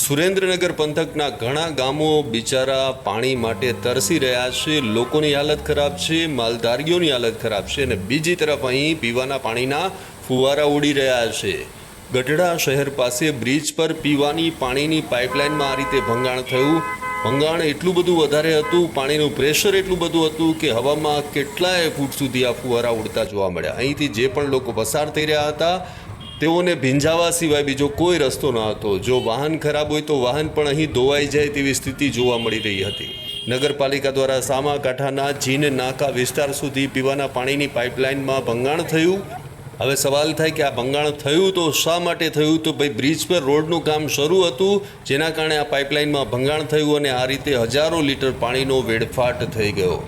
સુરેન્દ્રનગર પંથકના ઘણા ગામો બિચારા પાણી માટે તરસી રહ્યા છે। લોકોની હાલત ખરાબ છે, માલધારીઓની હાલત ખરાબ છે અને બીજી તરફ અહીં પીવાના પાણીના ફુવારા ઉડી રહ્યા છે। ગઢડા શહેર પાસે બ્રિજ પર પીવાની પાણીની પાઇપલાઇનમાં આ રીતે ભંગાણ થયું। ભંગાણ એટલું બધું વધારે હતું, પાણીનું પ્રેશર એટલું બધું હતું કે હવામાં કેટલાય ફૂટ સુધી આ ફુવારા ઉડતા જોવા મળ્યા। અહીંથી જે પણ લોકો પસાર થઈ રહ્યા હતા તેઓને ભીંજાવા સિવાય બીજો કોઈ રસ્તો ન હતો। જો વાહન ખરાબ હોય તો વાહન પણ અહીં ધોવાઈ જાય તેવી સ્થિતિ જોવા મળી રહી હતી। નગરપાલિકા દ્વારા સામાકાંઠાના જીન નાકા વિસ્તાર સુધી પીવાના પાણીની પાઇપલાઇનમાં ભંગાણ થયું। હવે સવાલ થાય કે આ ભંગાણ થયું તો શા માટે થયું? તો ભાઈ બ્રિજ પર રોડનું કામ શરૂ હતું, જેના કારણે આ પાઇપલાઇનમાં ભંગાણ થયું અને આ રીતે હજારો લીટર પાણીનો વેડફાટ થઈ ગયો।